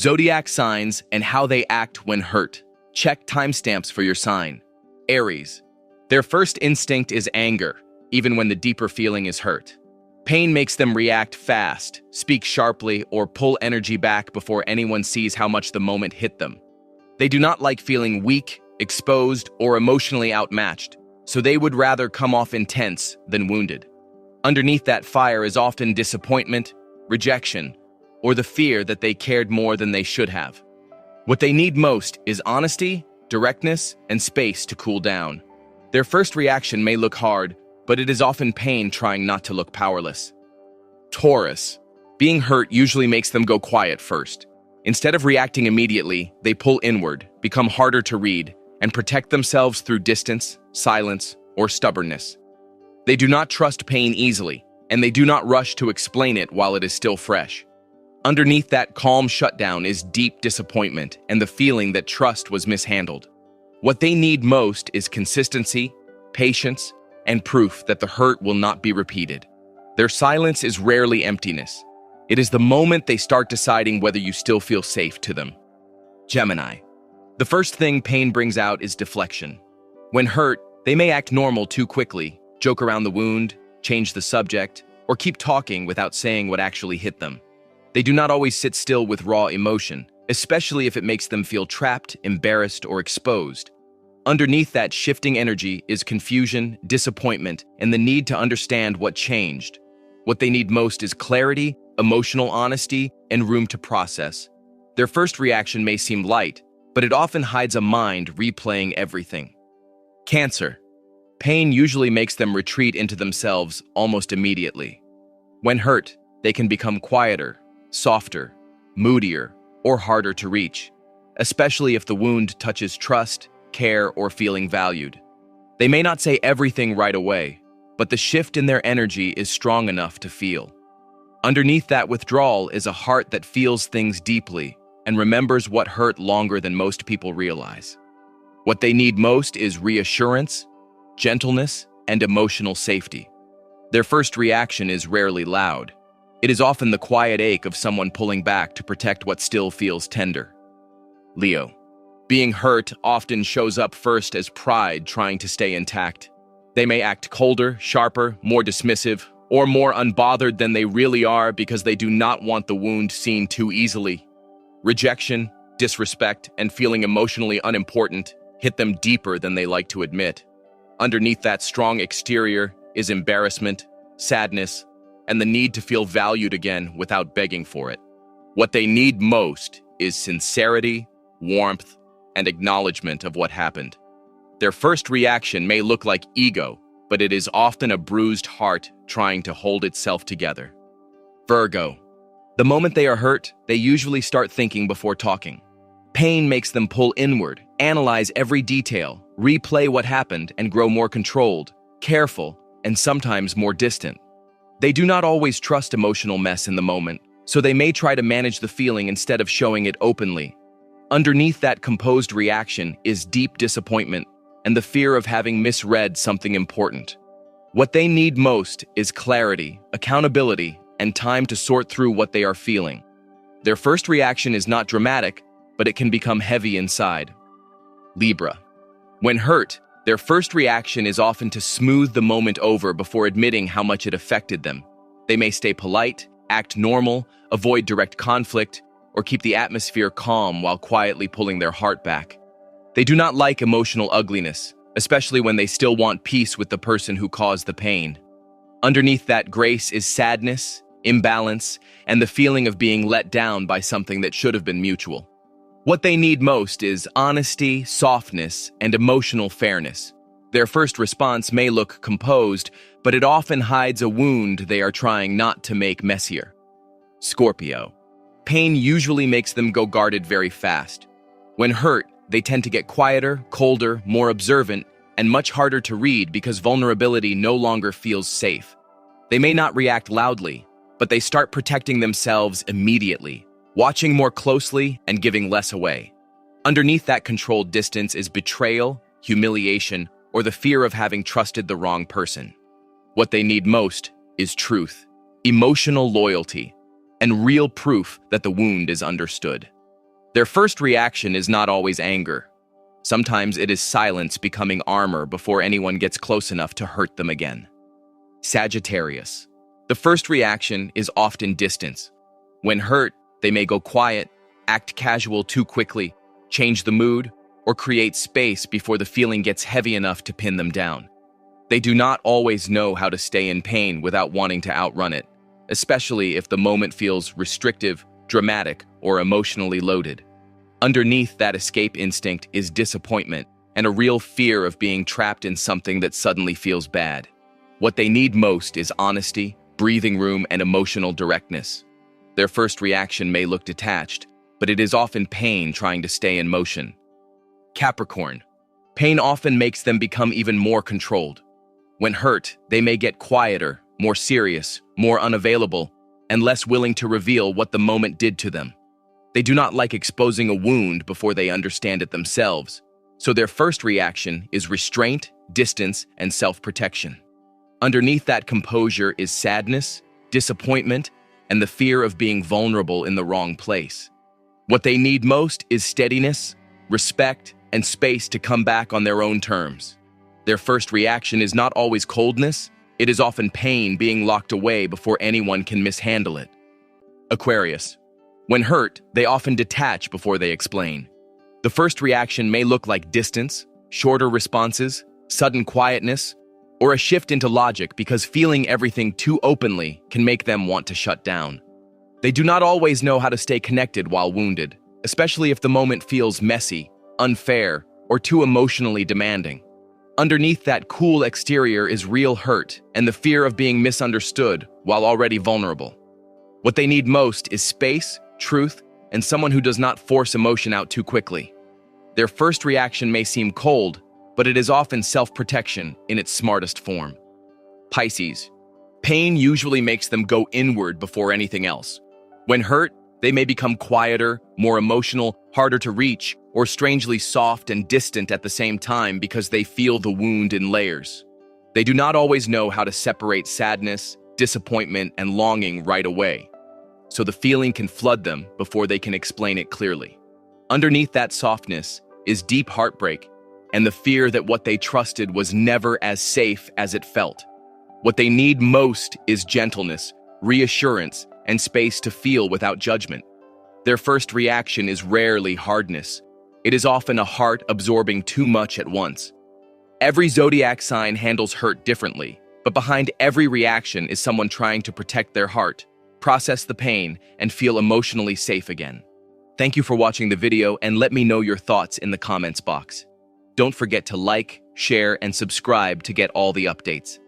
Zodiac signs and how they act when hurt. Check timestamps for your sign. Aries. Their first instinct is anger, even when the deeper feeling is hurt. Pain makes them react fast, speak sharply, or pull energy back before anyone sees how much the moment hit them. They do not like feeling weak, exposed, or emotionally outmatched, so they would rather come off intense than wounded. Underneath that fire is often disappointment, rejection, or the fear that they cared more than they should have. What they need most is honesty, directness, and space to cool down. Their first reaction may look hard, but it is often pain trying not to look powerless. Taurus. Being hurt usually makes them go quiet first. Instead of reacting immediately, they pull inward, become harder to read, and protect themselves through distance, silence, or stubbornness. They do not trust pain easily, and they do not rush to explain it while it is still fresh. Underneath that calm shutdown is deep disappointment and the feeling that trust was mishandled. What they need most is consistency, patience, and proof that the hurt will not be repeated. Their silence is rarely emptiness. It is the moment they start deciding whether you still feel safe to them. Gemini. The first thing pain brings out is deflection. When hurt, they may act normal too quickly, joke around the wound, change the subject, or keep talking without saying what actually hit them. They do not always sit still with raw emotion, especially if it makes them feel trapped, embarrassed, or exposed. Underneath that shifting energy is confusion, disappointment, and the need to understand what changed. What they need most is clarity, emotional honesty, and room to process. Their first reaction may seem light, but it often hides a mind replaying everything. Cancer. Pain usually makes them retreat into themselves almost immediately. When hurt, they can become quieter, softer, moodier, or harder to reach, especially if the wound touches trust, care, or feeling valued. They may not say everything right away, but the shift in their energy is strong enough to feel. Underneath that withdrawal is a heart that feels things deeply and remembers what hurt longer than most people realize. What they need most is reassurance, gentleness, and emotional safety. Their first reaction is rarely loud. It is often the quiet ache of someone pulling back to protect what still feels tender. Leo. Being hurt often shows up first as pride trying to stay intact. They may act colder, sharper, more dismissive, or more unbothered than they really are because they do not want the wound seen too easily. Rejection, disrespect, and feeling emotionally unimportant hit them deeper than they like to admit. Underneath that strong exterior is embarrassment, sadness, and the need to feel valued again without begging for it. What they need most is sincerity, warmth, and acknowledgement of what happened. Their first reaction may look like ego, but it is often a bruised heart trying to hold itself together. Virgo. The moment they are hurt, they usually start thinking before talking. Pain makes them pull inward, analyze every detail, replay what happened, and grow more controlled, careful, and sometimes more distant. They do not always trust emotional mess in the moment, so they may try to manage the feeling instead of showing it openly. Underneath that composed reaction is deep disappointment and the fear of having misread something important. What they need most is clarity, accountability, and time to sort through what they are feeling. Their first reaction is not dramatic, but it can become heavy inside. Libra. When hurt, their first reaction is often to smooth the moment over before admitting how much it affected them. They may stay polite, act normal, avoid direct conflict, or keep the atmosphere calm while quietly pulling their heart back. They do not like emotional ugliness, especially when they still want peace with the person who caused the pain. Underneath that grace is sadness, imbalance, and the feeling of being let down by something that should have been mutual. What they need most is honesty, softness, and emotional fairness. Their first response may look composed, but it often hides a wound they are trying not to make messier. Scorpio. Pain usually makes them go guarded very fast. When hurt, they tend to get quieter, colder, more observant, and much harder to read because vulnerability no longer feels safe. They may not react loudly, but they start protecting themselves immediately, watching more closely and giving less away. Underneath that controlled distance is betrayal, humiliation, or the fear of having trusted the wrong person. What they need most is truth, emotional loyalty, and real proof that the wound is understood. Their first reaction is not always anger. Sometimes it is silence becoming armor before anyone gets close enough to hurt them again. Sagittarius. The first reaction is often distance. When hurt, they may go quiet, act casual too quickly, change the mood, or create space before the feeling gets heavy enough to pin them down. They do not always know how to stay in pain without wanting to outrun it, especially if the moment feels restrictive, dramatic, or emotionally loaded. Underneath that escape instinct is disappointment and a real fear of being trapped in something that suddenly feels bad. What they need most is honesty, breathing room, and emotional directness. Their first reaction may look detached, but it is often pain trying to stay in motion. Capricorn. Pain often makes them become even more controlled. When hurt, they may get quieter, more serious, more unavailable, and less willing to reveal what the moment did to them. They do not like exposing a wound before they understand it themselves, so their first reaction is restraint, distance, and self-protection. Underneath that composure is sadness, disappointment, and the fear of being vulnerable in the wrong place. What they need most is steadiness, respect, and space to come back on their own terms. Their first reaction is not always coldness, it is often pain being locked away before anyone can mishandle it. Aquarius. When hurt, they often detach before they explain. The first reaction may look like distance, shorter responses, sudden quietness, or a shift into logic because feeling everything too openly can make them want to shut down. They do not always know how to stay connected while wounded, especially if the moment feels messy, unfair, or too emotionally demanding. Underneath that cool exterior is real hurt and the fear of being misunderstood while already vulnerable. What they need most is space, truth, and someone who does not force emotion out too quickly. Their first reaction may seem cold, but it is often self-protection in its smartest form. Pisces. Pain usually makes them go inward before anything else. When hurt, they may become quieter, more emotional, harder to reach, or strangely soft and distant at the same time because they feel the wound in layers. They do not always know how to separate sadness, disappointment, and longing right away, so the feeling can flood them before they can explain it clearly. Underneath that softness is deep heartbreak and the fear that what they trusted was never as safe as it felt. What they need most is gentleness, reassurance, and space to feel without judgment. Their first reaction is rarely hardness. It is often a heart absorbing too much at once. Every zodiac sign handles hurt differently, but behind every reaction is someone trying to protect their heart, process the pain, and feel emotionally safe again. Thank you for watching the video, and let me know your thoughts in the comments box. Don't forget to like, share, and subscribe to get all the updates.